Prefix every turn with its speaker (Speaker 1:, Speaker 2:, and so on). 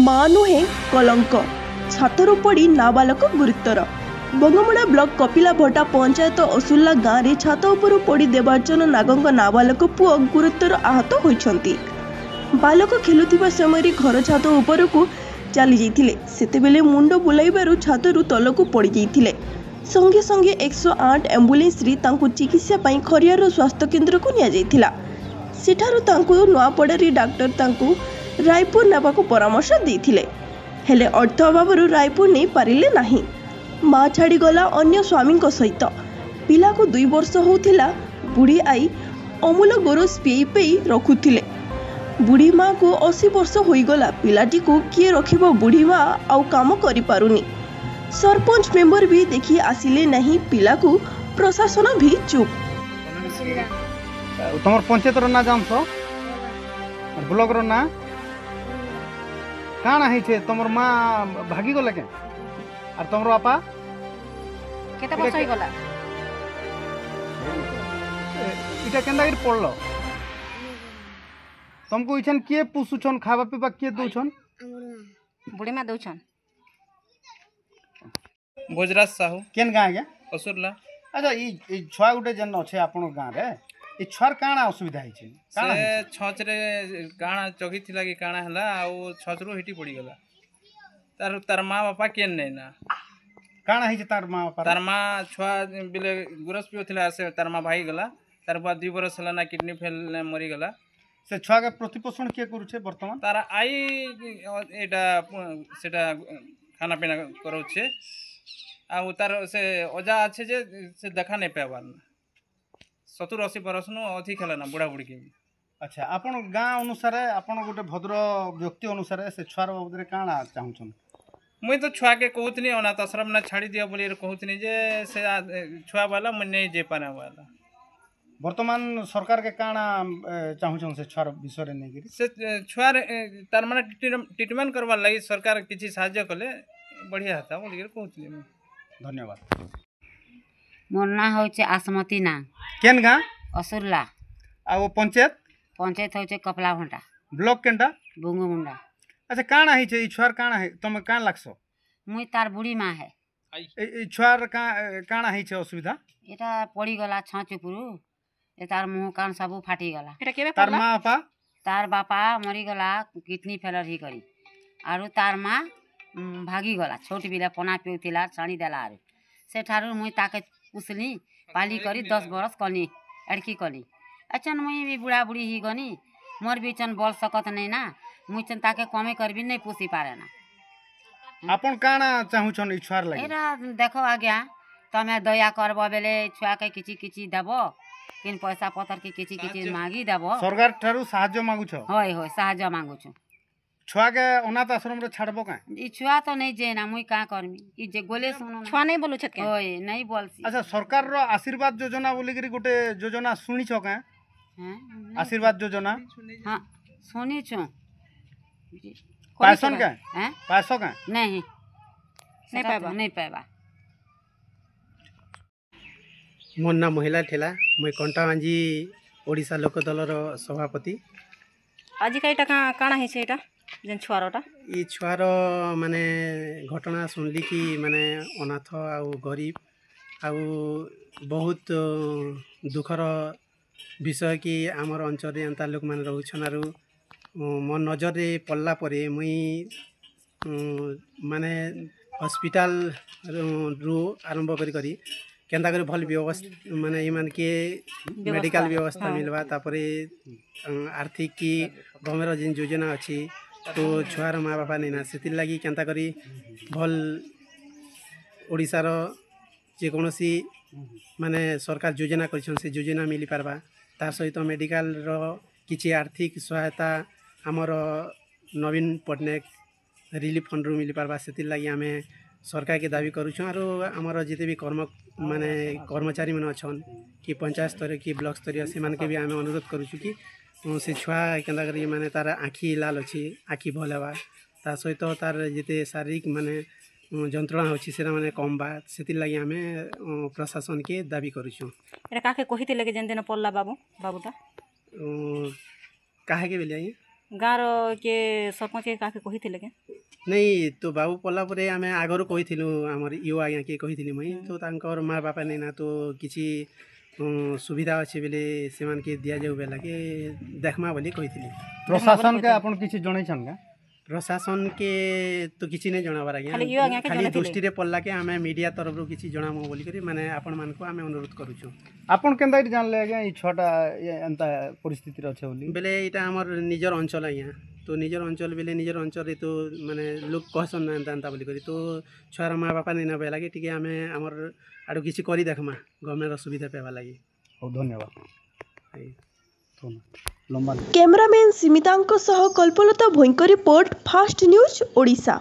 Speaker 1: ମା ନୁହେଁ କଲଙ୍କ ଛାତରୁ ପଡ଼ି ନାବାଳକ ଗୁରୁତର। ବଙ୍ଗମୁଡ଼ା ବ୍ଲକ କପିଲାଭଟା ପଞ୍ଚାୟତ ଅସୁଲ୍ଲା ଗାଁରେ ଛାତ ଉପରୁ ପଡ଼ି ଦେବାର୍ଚ୍ଚନ ନାଗଙ୍କ ନାବାଳକ ପୁଅ ଗୁରୁତର ଆହତ ହୋଇଛନ୍ତି। ବାଳକ ଖେଲୁଥିବା ସମୟରେ ଘର ଛାତ ଉପରକୁ ଚାଲି ଯାଇଥିଲେ। ସେତେବେଳେ ମୁଣ୍ଡ ବୁଲାଇବାରୁ ଛାତରୁ ତଳକୁ ପଡ଼ିଯାଇଥିଲେ। ସଙ୍ଗେ ସଙ୍ଗେ 108 ଆମ୍ବୁଲାନ୍ସରେ ତାଙ୍କୁ ଚିକିତ୍ସା ପାଇଁ ଖରିଆର ସ୍ୱାସ୍ଥ୍ୟ କେନ୍ଦ୍ରକୁ ନିଆଯାଇଥିଲା। ସେଠାରୁ ତାଙ୍କୁ ନୂଆପଡ଼ାରେ ଡାକ୍ତର ତାଙ୍କୁ ରାୟପୁର ନେବାକୁ ପରାମର୍ଶ ଦେଇଥିଲେ, ହେଲେ ଅର୍ଥ ଅଭାବରୁ ରାୟପୁର ନେଇ ପାରିଲେ ନାହିଁ। ମା ଛାଡ଼ିଗଲା ଅନ୍ୟ ସ୍ୱାମୀଙ୍କ ସହିତ। ପିଲାକୁ 2 ବର୍ଷ ହେଉଥିଲା। ବୁଢ଼ୀ ଆଈ ଅମୁଲ ଗୋରସ ପିଇ ପିଇ ରଖୁଥିଲେ। ବୁଢ଼ୀ ମାକୁ 80 ବର୍ଷ ହୋଇଗଲା। ପିଲାଟିକୁ କିଏ ରଖିବ? ବୁଢ଼ୀ ମା ଆଉ କାମ କରିପାରୁନି। ସରପଞ୍ଚ ମେମ୍ବର ବି ଦେଖି ଆସିଲେ ନାହିଁ। ପିଲାକୁ ପ୍ରଶାସନ ବି ଚୁପ୍।
Speaker 2: तुम पंचायतर ना जानस ब्लॉक ना काना है तुम माँ भागी गले के और तुम बापा
Speaker 3: केते वर्ष होई गला
Speaker 2: इटा केंदा कर पड़लो तुमको इछन किए पुसुछन खावा पीवा किए दउछन
Speaker 3: बुढ़ी मां दउछन
Speaker 4: भोजराज साहू
Speaker 2: केन गाँ गया
Speaker 4: असुरला।
Speaker 2: अच्छा ई छुआ गुटे जेन अच्छे आपन गाँ रे ई छुआर काना असुविधा है
Speaker 4: से छच रे काना चगी थिला कि काना हला आ छच रो हिटी पड़ी गला। तार माँ बापा केन नै ना
Speaker 2: काना है तार माँ बापा
Speaker 4: तार माँ छुआ बिले गुरस पियो थिला से तार माँ भाई गला। तार बाद 2 बरस हला ना किडनी फेल मरी गला।
Speaker 2: से छुआ के प्रतिपोषण किए करूछे वर्तमान
Speaker 4: तार आई एटा सेटा खाना पीना करौछे आ तार से अजा अच्छे जे से देखा नहीं पाबार ना 70-80 बरस नु अधिक हला ना बुढ़ा बुढ़ी के।
Speaker 2: अच्छा आपन गाँ अनुसार आपन गोटे भद्र व्यक्ति अनुसार से छुआर बाबद रे काना चाहुछन
Speaker 4: मुई तो छुआ के कहतनी अनाथ आश्रम ना छाड़ी दिया बोली कहतनी जे से छुआ वाला मैं नहीं जे पाने वाला।
Speaker 2: वर्तमान सरकार के काना चाहुछन से छुआर विषय रे नहीं
Speaker 4: से छुआर तार माने ट्रीटमेंट करवा लगी सरकार किछि सहायता कले बढ़िया था बोली कहतनी।
Speaker 2: धन्यवाद।
Speaker 3: मोर ना होचे आसमती ना
Speaker 2: केन गाँ
Speaker 3: असुरला
Speaker 2: आ वो पंचायत
Speaker 3: होचे कपला भंटा
Speaker 2: ब्लॉक केनटा
Speaker 3: बुंगमुंडा।
Speaker 2: अच्छा काना है ई छुआर काना है तुम कान लागसो
Speaker 3: मुई तार बुढ़ी माँ है
Speaker 2: ई छुआर काना है असुविधा
Speaker 3: एटा पड़ी गला छाँच उपरू ए तार मुँह कान सबू फाटी गला।
Speaker 2: तार माँ बापा
Speaker 3: तार बापा मरी गला किडनी फेलर ही करी आरु तार माँ भागी गला। छोट बिला पना पिउथिला छाणी देला आरु सेठारु मुई ताके पुसली पाली करी 10 बरस कनी एड़की कली। अचन मुई भी बुढ़ा बुढ़ी ही गनी मोर भी चन बोल सकत नहीं ना मुई चन ताके कमे करबी नहीं पुसी पारे ना।
Speaker 2: आपन काना चाहुछन ई छुआर लागि
Speaker 3: एरा देखो आज्ञा तमे दया करबो बेले छुआ के किछि किछि देबो किन पैसा पतर के किछि किछि मागी देबो
Speaker 2: सरकार थारु सहायता मागुछ
Speaker 3: होय होय सहायता मांगु छु।
Speaker 2: छुआ के अनाथ आश्रम रे छाड़बो का
Speaker 3: ई छुआ तो नहीं जे ना मुई का करमी ई जे गोले सुनो छुआ नहीं बोलु छत के होय नहीं बोलसी।
Speaker 2: अच्छा सरकार रो आशीर्वाद योजना बोली करी गोटे योजना सुनी छ का
Speaker 3: हैं
Speaker 2: आशीर्वाद योजना
Speaker 3: हां सुनी छु
Speaker 2: पैसन का
Speaker 3: हैं
Speaker 2: पैसो का
Speaker 3: नहीं नहीं पाबा
Speaker 5: मोर ना महिला ठेला मुई कंटामांजी ओडिशा लोक दल रो सभापति।
Speaker 6: आज का एटा काना है सेटा जेन छुआरटा
Speaker 5: ई छुआर माने घटना सुनली कि माने अनाथ आउ गरीब आउ बहुत दुखर विषय कि आमर अंचल एंता लोक माने रहउछन आरु मोर नजर रे पड़ला परे मुई माने हॉस्पिटल रू आरंभ करी केंता करे भल व्यवस्था माने ईमान के मेडिकल व्यवस्था मिलवा तापरे आर्थिक की गवर्नमेंट जिन योजना अच्छी तो छुआर माँ बापा नहीं ना से लगी केंता करी भल ओडिशार जेकोसी माने सरकार योजना कर से योजना मिली पारबा तार सहित मेडिकल रो किछि आर्थिक सहायता आमर नवीन पट्टनायक रिलीफ फंड रू मिली पारबा से लगी आमे सरकार के दाबी करूँ आरो आमर जिते भी माने कर्मचारी मैंने अच्छन कि पंचायत स्तर कि ब्लॉक स्तरीय से के भी आम अनुरोध करूँ कि से छुआ केंता करी माने तार आखि लाल अच्छी आखि भल हवा ता सहित तार जिते शारीरिक माने जंत्रणा होची सेना माने कम बा से लगी आम प्रशासन के दाबी करूँ।
Speaker 6: एटा काके कहिते लगे जेन दिन पल्ला बाबूटा
Speaker 5: काहे के बेलिया
Speaker 6: ଗାଁର କିଏ ସରପଞ୍ଚ କାହାକେ କହିଥିଲେ କି
Speaker 5: नहीं तो बाबू पढ़ला परे आमे आगरू कहिथिलु हमर इओ आज्ञा के कहिथिलि मई तो तांकर माँ बापा नहीं ना तो किछि सुविधा अच्छे बेले सेमान के दिया जाऊ बेला के देखमा बोली कहिथिलि।
Speaker 2: प्रशासन के आपण किछि जणैछन का
Speaker 5: प्रशासन के तो किछि नहीं जणाबार
Speaker 6: खाली इओ आज्ञा
Speaker 5: आज्ञा
Speaker 6: के
Speaker 5: खाली
Speaker 6: जणाइथिले।
Speaker 5: दृष्टि रे पड़ला के आमे मीडिया तरफ रो किछि जणामो बोली करी माने आपण मान को आमे अनुरोध करूछु।
Speaker 2: आपण केनता जानले आज्ञा ई छटा एंता परिस्थिति रे अछि बोली
Speaker 5: बेले इटा हमर निजर अंचल आज्ञा तो निजर अंचल बेले निजर अंचल रे तो माने लोग कहसन ना एंता बोली करी तो छुआर माँ बापा नहीं ना बेला के टिके आमे हमर आडू किछि करी देखमा गवर्नमेंट रो सुविधा पेबा लागि।
Speaker 2: हो धन्यवाद।
Speaker 5: आई।
Speaker 2: लंबा
Speaker 1: कैमरामैन सीमितांक सह कल्पलता भोईଙ୍କ रिपोर्ट फास्ट न्यूज ओडिशा।